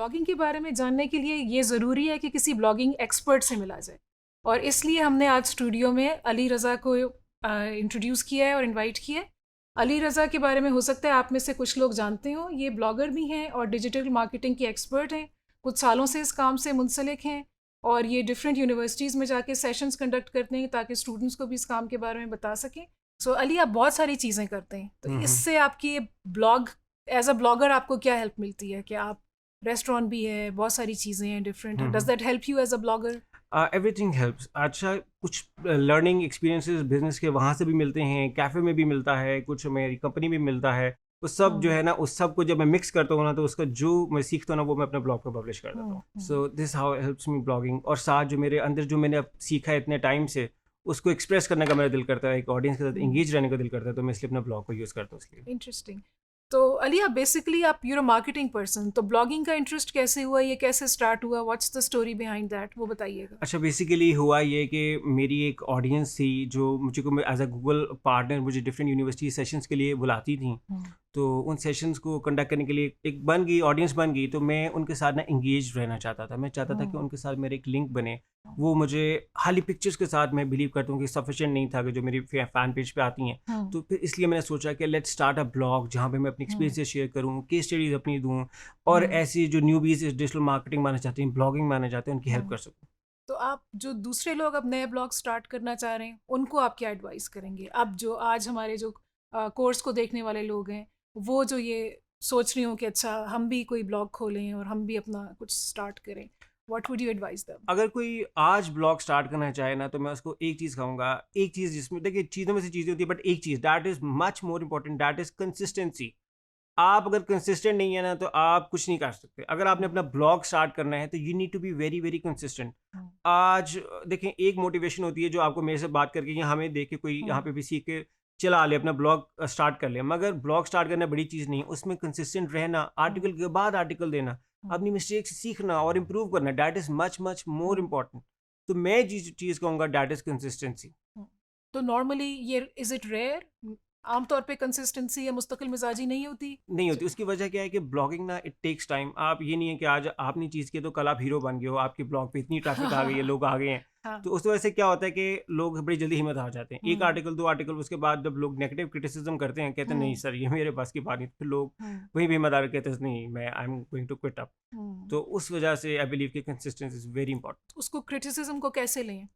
Blogging के बारे में जानने के लिए ये ज़रूरी है कि किसी ब्लॉगिंग एक्सपर्ट से मिला जाए, और इसलिए हमने आज स्टूडियो में अली रज़ा को इंट्रोड्यूस किया है और इनवाइट किया है। अली रज़ा के बारे में हो सकता है आप में से कुछ लोग जानते हो, ये ब्लॉगर भी हैं और डिजिटल मार्केटिंग के एक्सपर्ट हैं, कुछ सालों से इस काम से मुंसलिक हैं, और ये डिफरेंट यूनिवर्सिटीज़ में जाके सेशंस कंडक्ट करते हैं ताकि स्टूडेंट्स को भी इस काम के बारे में बता सकें। सो अली, आप बहुत सारी चीज़ें करते हैं, तो इससे आपकी ब्लॉग एज अ ब्लॉगर आपको क्या हेल्प मिलती है? कि आप रेस्टोरेंट भी है, बहुत सारी चीज़ें हैं different, does that help you as a blogger? Everything helps. अच्छा, कुछ लर्निंग एक्सपीरियंसेस बिजनेस के वहाँ से भी मिलते हैं, कैफ़े में भी मिलता है, कुछ मेरी कंपनी में मिलता है। उस सब जो है ना, उस सब को जब मैं मिक्स करता हूँ ना, तो उसका जो मैं सीखता हूँ ना, वो मैं अपने ब्लॉग पे पब्लिश कर देता हूँ। So this how helps me blogging. और साथ जो मेरे अंदर जो मैंने अब सीखा है इतने टाइम से, उसको एक्सप्रेस करने का मेरा दिल करता है, एक ऑडियंस के साथ एंगेज रहने का दिल करता है, तो मैं इसलिए अपना ब्लॉग को यूज़ करता हूँ इसलिए। इंटरेस्टिंग। तो अली, आप बेसिकली आप यूर अ मार्केटिंग पर्सन, तो ब्लॉगिंग का इंटरेस्ट कैसे हुआ, ये कैसे स्टार्ट हुआ, what's the story behind that, वो बताइएगा। अच्छा, बेसिकली हुआ ये कि मेरी एक ऑडियंस थी जो मुझे को एज अ गूगल पार्टनर मुझे डिफरेंट यूनिवर्सिटी सेशंस के लिए बुलाती थी। तो उन सेशंस को कंडक्ट करने के लिए एक बन गई ऑडियंस बन गई, तो मैं उनके साथ ना इंगेज रहना चाहता था। मैं चाहता था कि उनके साथ मेरे एक लिंक बने। वो मुझे खाली पिक्चर्स के साथ मैं बिलीव करता हूँ कि सफिशिएंट नहीं था कि जो मेरी फैन पेज पे आती हैं। तो फिर इसलिए मैंने सोचा कि लेट्स स्टार्ट अ ब्लॉग जहाँ पे मैं अपनी एक्सपीरियंसेस शेयर करूँ, केस स्टडीज अपनी दूँ, और ऐसी जो न्यूबीज डिजिटल मार्केटिंग मानना चाहते हैं, ब्लॉगिंग मानना चाहते हैं, उनकी हेल्प कर सकूँ। तो आप जो दूसरे लोग अब नए ब्लॉग स्टार्ट करना चाह रहे हैं, उनको आप क्या एडवाइस करेंगे? अब जो आज हमारे जो कोर्स को देखने वाले लोग हैं, वो जो ये सोच रही हो कि अच्छा हम भी कोई ब्लॉग खोलें और हम भी अपना कुछ स्टार्ट करें, what would you advice them? अगर कोई आज ब्लॉग स्टार्ट करना चाहे ना, तो मैं उसको एक चीज़ कहूँगा। एक चीज़ जिसमें देखिए, चीज़ों में से चीज़ें होती है, बट एक चीज़ that is much more important, that is consistency. आप अगर कंसिस्टेंट नहीं है ना, तो आप कुछ नहीं कर सकते। अगर आपने अपना ब्लॉग स्टार्ट करना है, तो you need to be very very consistent. आज देखें, एक मोटिवेशन होती है जो आपको मेरे से बात करके या हमें देख के कोई यहाँ पे भी सीख के चला ले, अपना ब्लॉग स्टार्ट कर ले, मगर ब्लॉग स्टार्ट करना बड़ी चीज़ नहीं है। उसमें कंसिस्टेंट रहना, आर्टिकल के बाद आर्टिकल देना, अपनी मिस्टेक से सीखना और इम्प्रूव करना, that is much much more important. तो मैं जिस चीज़ कहूँगा, डैट इज़ कंसिस्टेंसी। तो नॉर्मली ये इज इट रेयर, आमतौर पे कंसिस्टेंसी या मुस्तकिल मिजाजी नहीं होती? नहीं होती। उसकी वजह क्या है कि ब्लॉगिंग ना, इट टेक्स टाइम। आप ये नहीं है कि आज आपने चीज़ की तो कल आप हीरो बन गए हो, आपके ब्लॉग पे इतनी ट्रैफिक आ गई है, लोग आ गए हैं। हाँ। तो उस वजह से क्या होता है कि लोग बड़ी जल्दी हिम्मत हार जाते हैं। एक हम्म। आर्टिकल, दो आर्टिकल, उसके बाद जब लोग नेगेटिव क्रिटिसिज्म करते हैं, कहते हैं नहीं सर, ये मेरे बस की बात नहीं, फिर लोग वहीं भी हिम्मत हार के कहते हैं नहीं, मैं I am going to quit up. तो उस वजह से आई बिलीव कि कंसिस्टेंसी इज वेरी इंपॉर्टेंट। उसको क्रिटिसिज्म को कैसे लें?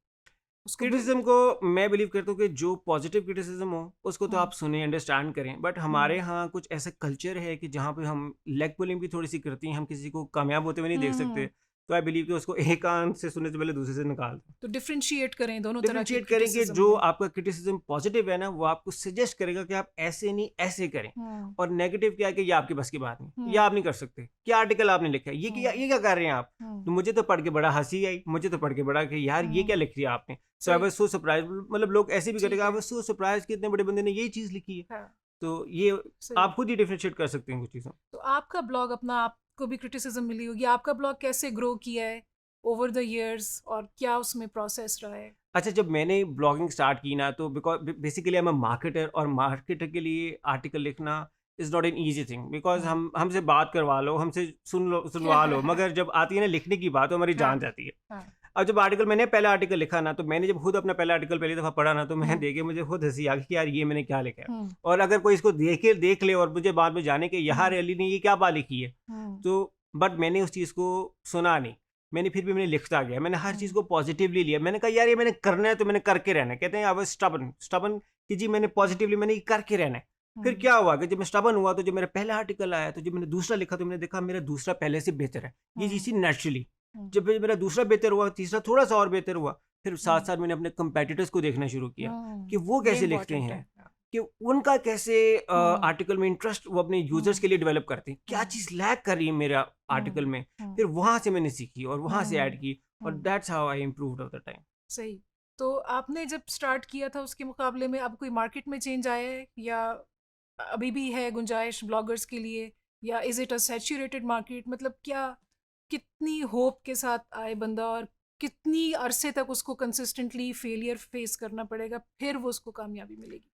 उसको क्रिटिसिज्म को मैं बिलीव करता हूँ कि जो पॉजिटिव क्रिटिसिज्म हो उसको तो आप सुने, अंडरस्टैंड करें, बट हमारे यहाँ कुछ ऐसा कल्चर है कि जहाँ पे हम लेग पुलिंग भी थोड़ी सी करती हैं, हम किसी को कामयाब होते हुए नहीं देख सकते। तो आई बिलीव कि उसको एक कान से सुनने से पहले दूसरे से निकाल दें। तो डिफरेंशिएट करें दोनों तरह के डिफरेंशिएट करें कि क्रिटिसिज्म जो को। आपका क्रिटिसिज्म पॉजिटिव है ना, वो आपको सजेस्ट करेगा कि आप ऐसे नहीं ऐसे करें। और नेगेटिव क्या है कि ये आपकी बस की बात नहीं, ये आप नहीं कर सकते, क्या आर्टिकल आपने लिखा है, ये क्या कर रहे हैं आप। तो मुझे तो पढ़ के बड़ा हंसी आई, मुझे तो पढ़ के बड़ा कि यार ये क्या लिख दिया आपने। सो आई वाज सो सरप्राइज। मतलब लोग ऐसे भी करेगा, आई वाज सो सरप्राइज कि इतने बड़े बंदे ने यही चीज़ लिखी है। हाँ, तो ये सही। आप खुद ही डिफरेंशिएट कर सकते हैं कुछ चीज़ों। तो आपका ब्लॉग, अपना आपको भी क्रिटिसिज्म मिली होगी, आपका ब्लॉग कैसे ग्रो किया है ओवर द इयर्स और क्या उसमें प्रोसेस रहा है? अच्छा, जब मैंने ब्लॉगिंग स्टार्ट की ना, तो because basically I am a marketer, और मार्केटर के लिए आर्टिकल लिखना is not an easy thing. Because हम हमसे बात करवा लो, हमसे सुनवा लो, मगर जब आती है ना लिखने की बात, तो हमारी जान जाती है। हाँ। अब जब आर्टिकल, मैंने पहला आर्टिकल लिखा ना, तो मैंने जब खुद अपना पहला आर्टिकल पहली दफ़ा पढ़ा ना, तो मैं देखे मुझे खुद हंसी आ गई कि यार ये मैंने क्या लिखा है। और अगर कोई इसको देख ले और मुझे बाद में जाने के यार अली ने ये क्या बात लिखी है, तो बट मैंने उस चीज़ को सुना नहीं। मैंने फिर भी मैंने लिखता गया, मैंने हर चीज़ को पॉजिटिवली लिया। मैंने कहा यार ये मैंने करना है तो मैंने करके रहना है। कहते हैं आई वाज स्टबर्न कि जी मैंने पॉजिटिवली मैंने ये करके रहना है। फिर क्या हुआ कि जब मैं स्टबर्न हुआ, तो जब मेरा पहला आर्टिकल आया, तो जब मैंने दूसरा लिखा, तो मैंने देखा मेरा दूसरा पहले से बेहतर है। ये चीज़ नेचुरली। जब मेरा दूसरा बेहतर हुआ, तीसरा थोड़ा सा और बेहतर हुआ, फिर साथ साथ मैंने अपने कंपेटिटर्स को देखना शुरू किया कि वो कैसे लिखते हैं, कि उनका कैसे आर्टिकल में इंटरेस्ट वो अपने यूजर्स के लिए डेवलप करते हैं, क्या चीज़ लैक कर रही है मेरा आर्टिकल में। फिर वहाँ से मैंने सीखी और वहाँ से ऐड की, और that's how I improved of the time. सही। तो आपने जब स्टार्ट किया था उसके मुकाबले में अब कोई मार्केट में चेंज आया है, या अभी भी है गुंजाइश ब्लॉगर्स के लिए, या is it a saturated market? मतलब क्या, कितनी होप के साथ आए बंदा और कितनी अरसे तक उसको कंसिस्टेंटली फेलियर फेस करना पड़ेगा फिर वो उसको कामयाबी मिलेगी?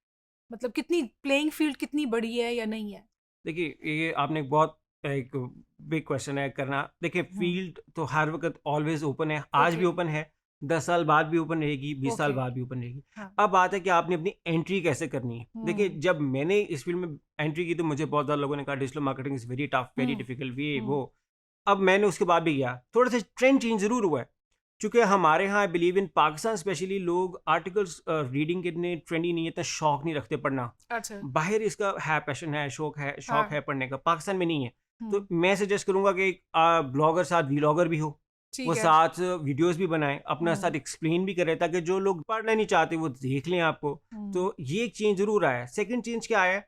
मतलब कितनी प्लेइंग फील्ड कितनी बड़ी है या नहीं है? देखिए, ये आपने एक बहुत एक बिग क्वेश्चन है करना। देखिए फील्ड तो हर वक्त ऑलवेज ओपन है, आज भी ओपन है, 10 साल बाद भी ओपन रहेगी, 20 साल बाद भी ओपन रहेगी। अब बात है कि आपने अपनी एंट्री कैसे करनी है। देखिए जब मैंने इस फील्ड में एंट्री की तो मुझे बहुत ज़्यादा लोगों ने कहा digital marketing is very tough, very difficult, ये वो। अब मैंने उसके बाद भी किया, थोड़ा सा ट्रेंड चेंज ज़रूर हुआ है, क्योंकि हमारे यहाँ I believe in Pakistan specially लोग आर्टिकल्स रीडिंग के इतने ट्रेंडी नहीं है, इतना शौक नहीं रखते पढ़ना। अच्छा। बाहर इसका है पैशन है, शौक है पढ़ने का, पाकिस्तान में नहीं है। तो मैं सजेस्ट करूंगा कि ब्लॉगर साथ व्लॉगर भी हो, वो साथ वीडियोस भी बनाएं, अपना साथ एक्सप्लेन भी करें, ताकि जो लोग पढ़ना नहीं चाहते वो देख लें आपको। तो ये एक चेंज जरूर आया है। सेकंड चेंज क्या आया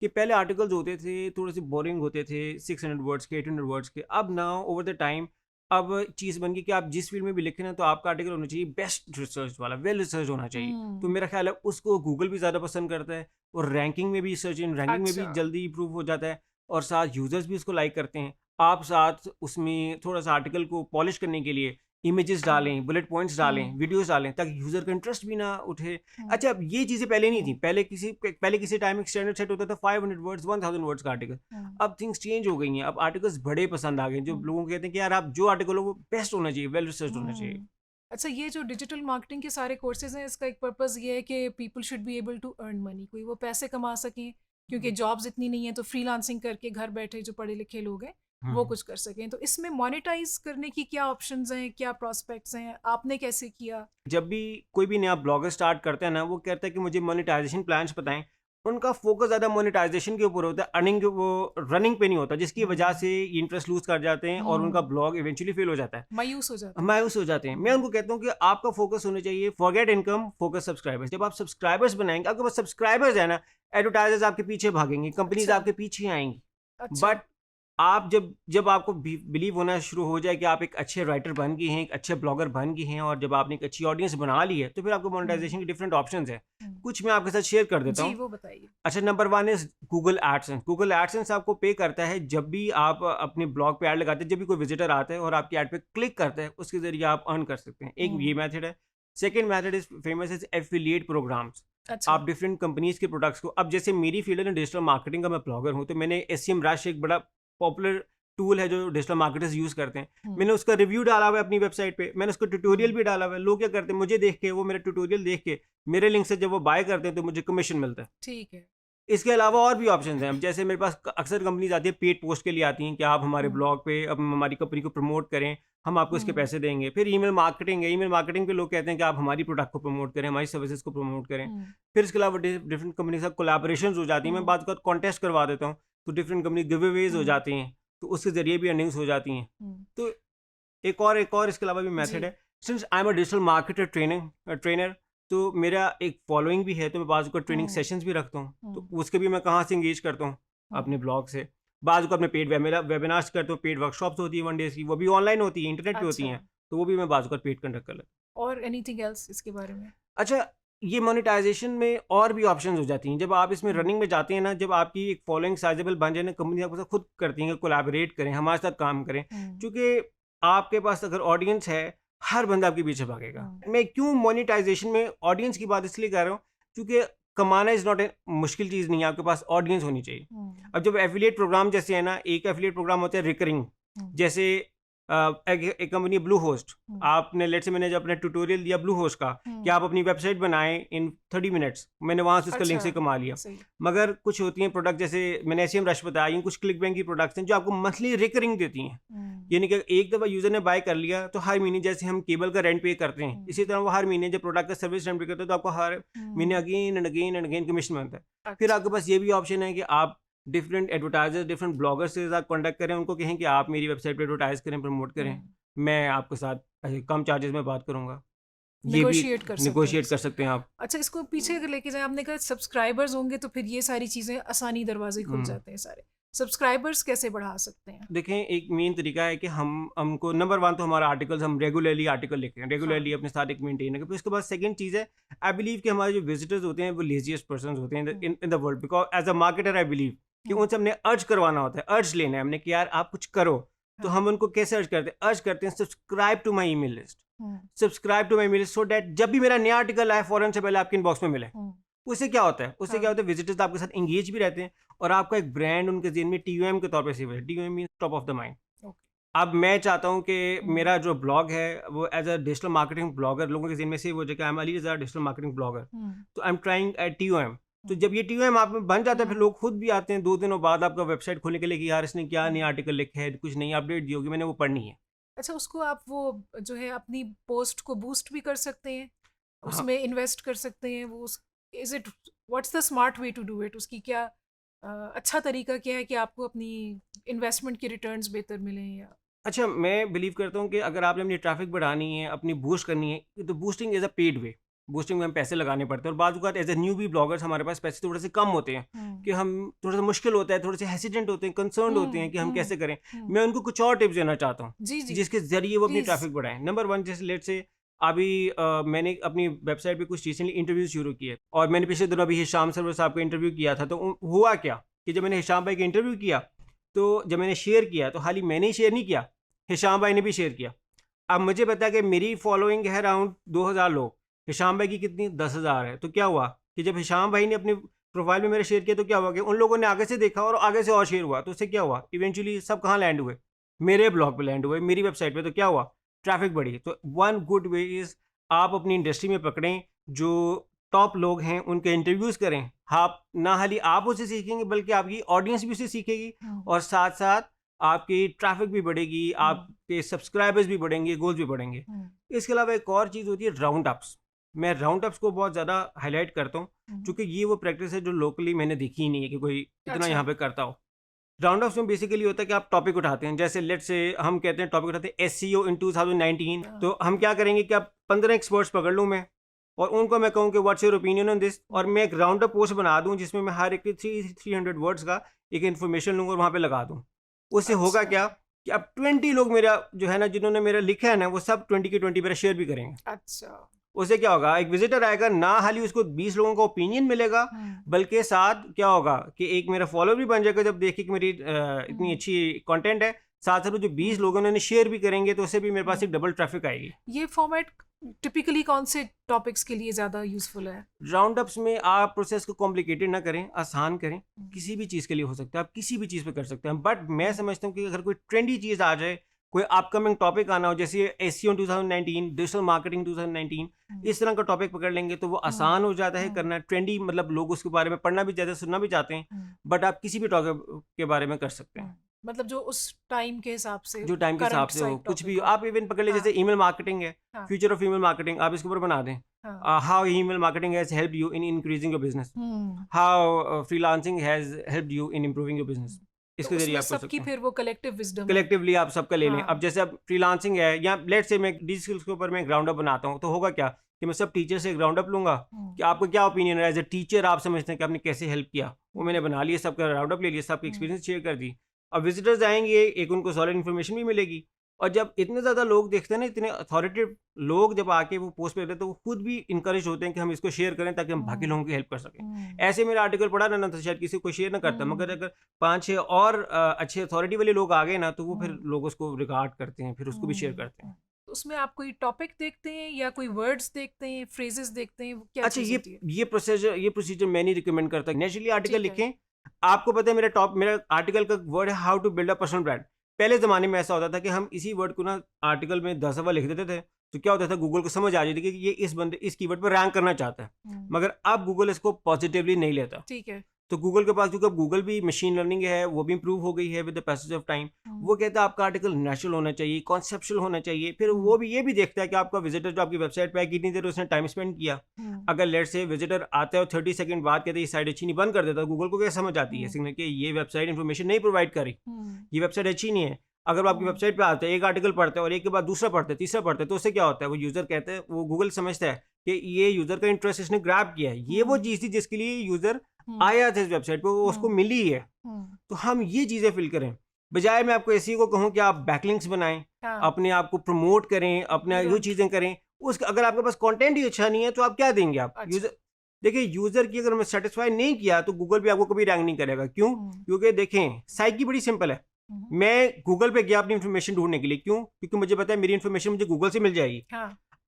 कि पहले आर्टिकल्स होते थे थोड़े से बोरिंग होते थे, 600 वर्ड्स के, 800 वर्ड्स के। अब नाउ ओवर द टाइम अब चीज़ बन गई कि आप जिस फील्ड में भी लिखें ना तो आपका आर्टिकल होना चाहिए बेस्ट रिसर्च वाला, वेल रिसर्च होना चाहिए। तो मेरा ख्याल है उसको गूगल भी ज़्यादा पसंद करता है, और रैंकिंग में भी, सर्च इन रैंकिंग में भी जल्दी इंप्रूव हो जाता है, और साथ यूज़र्स भी उसको लाइक करते हैं। आप साथ उसमें थोड़ा सा आर्टिकल को पॉलिश करने के लिए इमेजेस डालें, बुलेट पॉइंट्स डालें, वीडियोस डालें, ताकि यूज़र का इंटरेस्ट भी ना उठे। अच्छा, अब ये चीज़ें पहले नहीं थी, पहले किसी टाइम एक स्टैंडर्ड सेट होता था 500 वर्ड्स, 1000 वर्ड्स का आर्टिकल। अब थिंग्स चेंज हो गई हैं, अब आर्टिकल्स बड़े पसंद आ गए, जो लोगों को कहते हैं कि यार आप जो आर्टिकल हो वो बेस्ट होना चाहिए, वेल रिसर्च होना चाहिए। अच्छा, ये जो डिजिटल मार्केटिंग के सारे कोर्सेज हैं, इसका एक पर्पस ये है कि people should be able to earn money, कोई वो पैसे कमा सकें, क्योंकि जॉब्स इतनी नहीं है, तो फ्रीलांसिंग करके घर बैठे जो पढ़े लिखे लोग हैं वो कुछ कर सकें। तो इसमें मोनेटाइज करने की क्या ऑप्शंस हैं, क्या प्रोस्पेक्ट्स हैं, आपने कैसे किया? जब भी कोई भी नया ब्लॉगर स्टार्ट करता है ना, वो कहता है कि मुझे मोनेटाइजेशन प्लान्स बताएं। उनका फोकस ज़्यादा मोनेटाइजेशन के ऊपर होता है, अर्निंग के, वो रनिंग पे नहीं होता, जिसकी वजह से इंटरेस्ट लूज कर जाते हैं और उनका ब्लॉग इवेंचुअली फेल हो जाता है, मायूस हो जाते हैं। मैं उनको कहता हूँ कि आपका फोकस होना चाहिए फॉरगेट इनकम, फोकस सब्सक्राइबर्स। जब आप सब्सक्राइबर्स बनाएंगे, आपके पास सब्सक्राइबर्स है ना, एडवर्टाइजर्स आपके पीछे भागेंगे, कंपनीज आपके पीछे आएंगी। बट आप जब आपको बिलीव होना शुरू हो जाए कि आप एक अच्छे राइटर बन गए हैं, एक अच्छे ब्लॉगर बन गए हैं, और जब आपने एक अच्छी ऑडियंस बना ली है, तो फिर आपको मोनेटाइजेशन के डिफरेंट ऑप्शंस हैं। कुछ मैं आपके साथ शेयर कर देता हूँ। वो बताइए। अच्छा, number 1 is Google AdSense. Google AdSense आपको पे करता है जब भी आप अपने ब्लॉग पे ऐड लगाते हैं, जब भी कोई विजिटर आता है और आपकी ऐड पे क्लिक करता है, उसके जरिए आप अर्न कर सकते हैं। एक ये मेथड है। Second method is famous is affiliate programmes. आप डिफरेंट कंपनीज के प्रोडक्ट्स को, अब जैसे मेरी फील्ड है डिजिटल मार्केटिंग का, मैं ब्लॉगर हूँ, तो मैंने SEMrush एक बड़ा पॉपुलर टूल है जो डिजिटल मार्केटर्स यूज करते हैं, मैंने उसका रिव्यू डाला हुआ है अपनी वेबसाइट पे, मैंने उसका ट्यूटोरियल भी डाला हुआ है। लोग क्या करते हैं, मुझे देख के, वो मेरा ट्यूटोरियल देख के मेरे लिंक से जब वो बाय करते हैं तो मुझे कमीशन मिलता है। ठीक है। इसके अलावा और भी ऑप्शंस हैं, जैसे मेरे पास अक्सर कंपनीज आती है पेड पोस्ट के लिए आती हैं कि आप हमारे ब्लॉग पे अब हमारी कंपनी को प्रमोट करें, हम आपको इसके पैसे देंगे। फिर ईमेल मार्केटिंग है, ईमेल मार्केटिंग पे लोग कहते हैं कि आप हमारी प्रोडक्ट को प्रमोट करें, हमारी सर्विसेज को प्रमोट करें। फिर इसके अलावा डिफरेंट कंपनी के साथ कोलैबोरेशंस हो जाती हैं। मैं बात कॉन्टेस्ट करवा देता हूँ, तो डिफरेंट कंपनी गिव अवेज हो जाती हैं, तो उसके जरिए भी अर्निंग्स हो जाती हैं। तो एक और इसके अलावा भी मेथड है। Since I am a digital marketer trainer, तो मेरा एक फॉलोइंग भी है, तो मैं बाजू का ट्रेनिंग सेशंस भी रखता हूँ, तो उसके भी मैं कहाँ से इंगेज करता हूँ अपने ब्लॉग से। बाजू को अपने पेड वेबिनार्स करता हूँ, पेड वर्कशॉप्स होती है 1 डेज की, वो भी ऑनलाइन होती है, इंटरनेट पे होती हैं, तो वो भी मैं बाजू का पेड कंडक्ट कर लेता हूँ। और एनीथिंग एल्स इसके बारे में? अच्छा, ये मोनेटाइजेशन में और भी ऑप्शंस हो जाती हैं। जब आप इसमें रनिंग में जाते हैं ना, जब आपकी एक फॉलोइंग साइजेबल बन जाए ना, कंपनी आपके साथ खुद करती हैं कोलैबोरेट करें, हमारे साथ काम करें, क्योंकि आपके पास अगर ऑडियंस है, हर बंदा आपके पीछे भागेगा। मैं क्यों मोनेटाइजेशन में ऑडियंस की बात इसलिए कर रहा हूँ, क्योंकि कमाना इज नॉट ए मुश्किल चीज़ नहीं है, आपके पास ऑडियंस होनी चाहिए। अब जब एफिलिएट प्रोग्राम जैसे है ना, एक एफिलिएट प्रोग्राम होता है रिकरिंग, जैसे एक कंपनी ब्लू होस्ट, आपने लेट से मैंने जो अपना ट्यूटोरियल दिया ब्लू होस्ट का कि आप अपनी वेबसाइट बनाएं इन 30 मिनट्स, मैंने वहां से उसका लिंक से कमा लिया। मगर कुछ होती हैं प्रोडक्ट, जैसे मैंने SEMrush बताया, कुछ क्लिक बैंक की प्रोडक्ट्स हैं जो आपको मंथली रिकरिंग देती हैं, यानी कि एक दफ़ा यूजर ने बाय कर लिया तो हर महीने, जैसे हम केबल का रेंट पे करते हैं, इसी तरह वो हर महीने जब प्रोडक्ट का सर्विस रेंट पे करते हैं तो आपको हर महीने again and again and again commission मिलता है। फिर आपके पास ये भी ऑप्शन है कि आप डिफरेंट एडवर्टाइजर्स, डिफरेंट ब्लॉगर्स से साथ कॉन्टैक्ट करें, उनको कहें कि आप मेरी वेबसाइट पे एडवर्टाइज करें, प्रमोट करें, मैं आपके साथ कम चार्जेस में बात करूंगा। नेगोशिएट कर सकते हैं आप। अच्छा, इसको पीछे अगर लेके जाए, आपने कहा सब्सक्राइबर्स होंगे तो फिर ये सारी चीज़ें आसानी दरवाजे खुल जाते हैं सारे। सब्सक्राइबर्स कैसे बढ़ा सकते हैं? देखें, एक मेन तरीका है कि हमको नंबर 1 तो हमारा आर्टिकल्स, हम रेगुलरली आर्टिकल लिखते हैं, रेगुलरली अपने साथ एक मेंटेन है। फिर उसके बाद सेकंड चीज़ है, आई बिलीव कि हमारे जो विजिटर्स होते हैं वो लेजीएस्ट पर्सन होते हैं in the world, because as a marketer I believe कि उनसे हमने अर्ज करवाना होता है, अर्ज लेना है हमने कि यार आप कुछ करो। तो हम उनको कैसे अर्ज करते हैं subscribe to my email list, subscribe to my email list, so that जब भी मेरा नया आर्टिकल आए फौरन से पहले आपके इनबॉक्स में मिले। उससे क्या होता है, उससे क्या होता है, विजिटर्स आपके साथ एंगेज भी रहते हैं और आपका एक ब्रांड उनके ज़हन में TOM के तौर पे सेव है। TOM means top of the mind. अब मैं चाहता हूँ कि मेरा जो ब्लॉग है वो as a digital marketing blogger लोगों के ज़हन में सेव हो जाए कि I am Ali Raza digital marketing blogger, तो I am trying at TOM। तो जब ये TOM आप में बन जाता है, फिर लोग खुद भी आते हैं 2 दिनों बाद आपका वेबसाइट खोलने के लिए कि यार इसने क्या नया आर्टिकल लिखा है, कुछ नई अपडेट दी होगी, मैंने वो पढ़नी है। अच्छा, उसको आप वो जो है अपनी पोस्ट को बूस्ट भी कर सकते हैं, हाँ, उसमें इन्वेस्ट कर सकते हैं। वो is it, what's the smart way to do it? उसकी क्या अच्छा तरीका क्या है कि आपको अपनी इन्वेस्टमेंट की रिटर्न्स बेहतर मिलें? या अच्छा, मैं बिलीव करता हूँ कि अगर आपने अपनी ट्रैफिक बढ़ानी है, अपनी बूस्ट करनी है, तो boosting is a paid way. Boosting में हम पैसे लगाने पड़ते हैं और बाज़ औक़ात एज़ अ न्यूबी ब्लॉगर्स हमारे पास पैसे थोड़े से कम होते हैं कि हम थोड़ा-सा मुश्किल होता है, थोड़े से हेसिटेंट होते हैं, कंसर्न्ड होते हैं कि हम कैसे करें। मैं उनको कुछ और टिप्स देना चाहता हूँ, जी, जी, जिसके ज़रिए वो अपनी प्लीज़। ट्रैफिक बढ़ाएँ। नंबर 1, जैसे लेट्स से अभी मैंने अपनी वेबसाइट पे कुछ रिसेंटली इंटरव्यूज़ शुरू किए और मैंने पिछले दिनों अभी हिशाम सरवर साहब का इंटरव्यू किया था। तो हुआ क्या कि जब मैंने हिशाम भाई का इंटरव्यू किया, तो जब मैंने शेयर किया, तो खाली मैंने ही शेयर नहीं किया, हिशाम भाई ने भी शेयर किया। अब मुझे पता है कि मेरी फॉलोइंग है अराउंड 2000 लोग, हिशाम भाई की कितनी 10,000 है। तो क्या हुआ कि जब हिशाम भाई ने अपनी प्रोफाइल में मेरा शेयर किया, तो क्या हुआ कि उन लोगों ने आगे से देखा और आगे से और शेयर हुआ। तो उससे क्या हुआ, इवेंचुअली सब कहाँ लैंड हुए, मेरे ब्लॉग पे लैंड हुए, मेरी वेबसाइट पे। तो क्या हुआ, ट्रैफिक बढ़ी। तो वन गुड वे इज़ आप अपनी इंडस्ट्री में पकड़ें जो टॉप लोग हैं, उनके इंटरव्यूज़ करें। आप ना खाली आप उससे सीखेंगे बल्कि आपकी ऑडियंस भी उससे सीखेगी और साथ साथ आपकी ट्रैफिक भी बढ़ेगी, आपके सब्सक्राइबर्स भी बढ़ेंगे, गोल्स भी बढ़ेंगे। इसके अलावा एक और चीज़ होती है राउंड अप्स। मैं राउंड अप्स को बहुत ज़्यादा हाईलाइट करता हूँ क्योंकि ये वो प्रैक्टिस है जो लोकली मैंने देखी ही नहीं है कि कोई इतना अच्छा। यहाँ पे करता हो। राउंड अप्स में बेसिकली होता है कि आप टॉपिक उठाते हैं, जैसे लेट्स से हम कहते हैं टॉपिक उठाते हैं SEO इन 2019। तो हम क्या करेंगे कि आप 15 एक्सपर्ट्स पकड़ लूँ मैं और उनको मैं कहूँ कि what's your opinion on this, और मैं एक राउंड अप पोस्ट बना दूँ जिसमें मैं हर एक के 300 वर्ड्स का एक इन्फॉर्मेशन लूँगा और वहाँ पे लगा दूँ। उससे होगा अच्छा। क्या कि अब 20 लोग मेरा जो है ना, जिन्होंने मेरा लिखा है ना, वो सब 20 के 20 मेरा शेयर भी करेंगे। अच्छा। उससे क्या होगा, एक विजिटर आएगा ना, हाली उसको 20 लोगों का ओपिनियन मिलेगा, बल्कि साथ क्या होगा कि एक मेरा फॉलोअर भी बन जाएगा जब देखे कि मेरी इतनी अच्छी कंटेंट है। साथ साथ जो 20 लोग उन्होंने शेयर भी करेंगे, तो उससे भी मेरे पास एक डबल ट्रैफिक आएगी। ये फॉर्मेट टिपिकली कौन से टॉपिक्स के लिए ज़्यादा यूजफुल है? राउंड अप्स में आप प्रोसेस को कॉम्प्लिकेटेड ना करें, आसान करें। किसी भी चीज़ के लिए हो सकता है, आप किसी भी चीज़ पे कर सकते हैं। बट मैं समझता हूँ कि अगर कोई ट्रेंडी चीज़ आ जाए, कोई अपकमिंग टॉपिक आना हो, जैसे SEO 2019, डिजिटल मार्केटिंग 2019, इस तरह का टॉपिक पकड़ लेंगे तो वो आसान हो जाता है करना। ट्रेंडी मतलब लोग उसके बारे में पढ़ना भी चाहते हैं, सुनना भी चाहते हैं, बट आप किसी भी टॉपिक के बारे में कर सकते हैं मतलब जो उस टाइम के हिसाब से, जो टाइम के हिसाब से हो। कुछ भी आप इवन पकड़ ले, जैसे ईमेल मार्केटिंग है, फ्यूचर ऑफ ईमेल मार्केटिंग, आप इसके ऊपर बना दें। How email marketing has helped you in increasing your business, how freelancing has helped you in improving your business. इसके जरिए आप कर सकते हैं। फिर वो कलेक्टिव विजडम कलेक्टिवली आप सबका ले लें। अब जैसे अब फ्रीलांसिंग है या लेट्स से मैं डी स्किल्स के ऊपर मैं ग्राउंड अप बनाता हूँ, तो होगा क्या कि मैं सब टीचर से ग्राउंड अप लूंगा कि आपका क्या ओपिनियन है एज ए टीचर, आप समझते हैं कि आपने कैसे हेल्प किया। वो मैंने बना लिया, सबका राउंड अप ले लिया, सबकी एक्सपीरियंस शेयर कर दी। अब विजिटर्स आएंगे, एक उनको सॉलिड इन्फॉर्मेशन भी मिलेगी। और जब इतने ज़्यादा लोग देखते हैं ना, इतने अथॉरिटेटिव लोग जब आके वो पोस्ट पे रहते हैं, तो वो खुद भी इंकरेज होते हैं कि हम इसको शेयर करें ताकि हम बाकी लोगों की हेल्प कर सकें। ऐसे मेरा आर्टिकल पढ़ा ना तो शायद किसी को शेयर ना करता, मगर अगर 5-6 और अच्छे अथॉरिटी वाले लोग आ गए ना, तो वो फिर लोग उसको रिगार्ड करते हैं, फिर उसको भी शेयर करते हैं। उसमें आप कोई टॉपिक देखते हैं या कोई वर्ड्स देखते हैं, फ्रेजेस देखते हैं, क्या अच्छा, चीज़ होती है? ये प्रोसीजर मैं नहीं रिकमेंड करता। नेचुरली आर्टिकल लिखें। आपको पता है मेरा आर्टिकल का वर्ड है how to build a personal brand. पहले ज़माने में ऐसा होता था कि हम इसी वर्ड को ना आर्टिकल में 10 दफ़ा लिख देते थे, तो क्या होता था, गूगल को समझ आ जाती थी कि ये इस कीवर्ड पर रैंक करना चाहता है। मगर अब गूगल इसको पॉजिटिवली नहीं लेता। ठीक है। तो गूगल के पास, क्योंकि अब गूगल भी मशीन लर्निंग है, वो भी इंप्रूव हो गई है with the passage of time. वो कहता है आपका आर्टिकल नेचुरल होना चाहिए, कॉन्सेप्चुअल होना चाहिए। फिर वो भी ये भी देखता है कि आपका विजिटर जो आपकी वेबसाइट पे है, कितनी देर उसने टाइम स्पेंड किया। अगर लेट से विजिटर आता है और 30 सेकंड बाद कहते हैं ये साइट अच्छी नहीं, बंद कर देता, गूगल को क्या समझ आती है सिग्नल कि ये वेबसाइट इन्फॉर्मेशन नहीं प्रोवाइड करी, ये वेबसाइट अच्छी नहीं है। अगर वो आपकी वेबसाइट पे आता है, एक आर्टिकल पढ़ता है और एक के बाद दूसरा पढ़ता है, तीसरा पढ़ता है, तो उससे क्या होता है, वो यूजर कहते हैं, वो गूगल समझता है कि ये यूजर का इंटरेस्ट इसने ग्रैब किया है, ये वो चीज़ थी जिसके लिए यूजर आया था इस वेबसाइट पे, वो उसको मिली है। तो हम ये चीज़ें फिल करें, बजाय मैं आपको ऐसी को कहूँ कि आप बैकलिंक्स बनाएं, अपने आप को प्रमोट करें, अपने जो चीज़ें करें। उसका अगर आपके पास कंटेंट ही अच्छा नहीं है तो आप क्या देंगे आप यूजर। देखिए, यूजर की अगर मैं सेटिस्फाई नहीं किया तो गूगल भी आपको कभी रैंक नहीं करेगा। क्यों? क्योंकि देखें, साइकी बड़ी सिंपल है। मैं गूगल पे गया अपनी इन्फॉर्मेशन ढूंढने के लिए, क्यों? क्योंकि मुझे पता है मेरी इन्फॉर्मेशन मुझे गूगल से मिल जाएगी।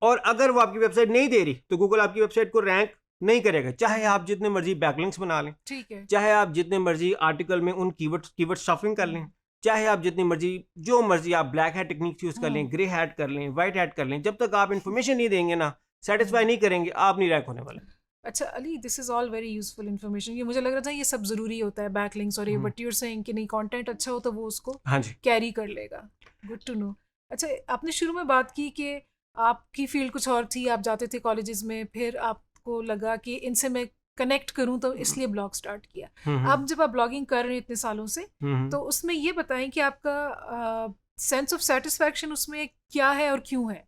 और अगर वो आपकी वेबसाइट नहीं दे रही तो गूगल आपकी वेबसाइट को रैंक नहीं करेगा, चाहे आप जितने मर्जी बैकलिंक्स बना लें, ठीक है, चाहे आप जितने मर्जी आर्टिकल में उन कीवर्ड स्टफिंग कर लें, चाहे आप जितनी मर्जी जो मर्जी आप ब्लैक हैट टेक्निक यूज कर लें, ग्रे हैट कर लें, व्हाइट हैट कर लें, जब तक आप इन्फॉर्मेशन नहीं देंगे ना, सेटिस्फाई नहीं करेंगे, आप नहीं रैंक होने वाले। अच्छा Ali, this is all very useful information. ये मुझे लग रहा था ये सब जरूरी होता है बैकलिंक्स और ये, बट यू आर सेइंग कि नहीं, कंटेंट अच्छा हो तो वो उसको हाँ जी कैरी कर लेगा। Good to know. अच्छा, आपने शुरू में बात की कि आपकी फील्ड कुछ और थी, आप जाते थे कॉलेजेस में, फिर आपको लगा कि इनसे मैं कनेक्ट करूं तो इसलिए ब्लॉग स्टार्ट किया। अब जब आप ब्लॉगिंग कर रहे हैं इतने सालों से, तो उसमें ये बताएं कि आपका सेंस ऑफ सेटिस्फैक्शन उसमें क्या है और क्यों है?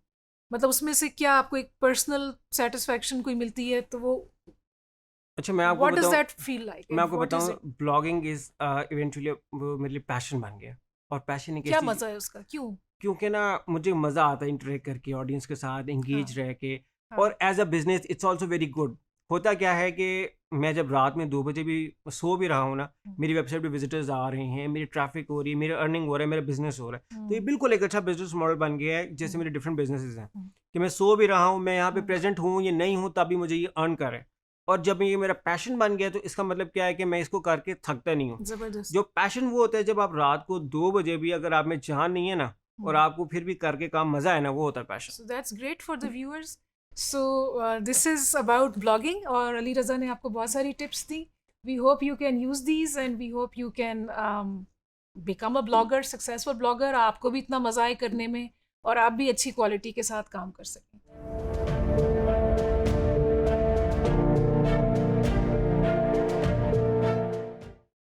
मतलब उसमें से क्या आपको एक पर्सनल सेटिस्फैक्शन कोई मिलती है तो वो, अच्छा मैं आपको व्हाट डज बताऊं, दैट फील लाइक? मैं आपको बताऊं, ब्लॉगिंग इज इवेंचुअली वो मेरे लिए पैशन बन गया। और पैशन एक क्या ऐसी, मजा है उसका, क्यों? क्योंकि ना मुझे मज़ा आता है इंटरेक्ट करके ऑडियंस के साथ एंगेज रह के, और as a business it's also very good. होता क्या है कि मैं जब रात में 2 बजे भी सो भी रहा हूँ ना, मेरी वेबसाइट पे विजिटर्स आ रहे हैं, मेरी ट्रैफिक हो रही है, मेरी अर्निंग हो रहा है, मेरा बिजनेस हो रहा है, तो ये बिल्कुल एक अच्छा बिजनेस मॉडल बन गया है। जैसे मेरे डिफरेंट बिजनेसेस हैं कि मैं सो भी रहा हूँ, मैं यहाँ पे प्रेजेंट हूँ या नहीं हूँ, तभी मुझे ये अर्न करे। और जब ये मेरा पैशन बन गया तो इसका मतलब क्या है कि मैं इसको करके थकता नहीं हूँ। जबरदस्त। जो पैशन वो होता है जब आप रात को 2 बजे भी अगर आप में जान नहीं है ना, और आपको फिर भी करके काम मजा है ना, वो होता है passion. So that's great for the viewers. So this is about blogging और अली रज़ा ने आपको बहुत सारी tips the. We hope you can use these and we hope you can become a blogger, successful blogger. आपको भी इतना मज़ा आए करने में और आप भी अच्छी क्वालिटी के साथ काम कर सकें.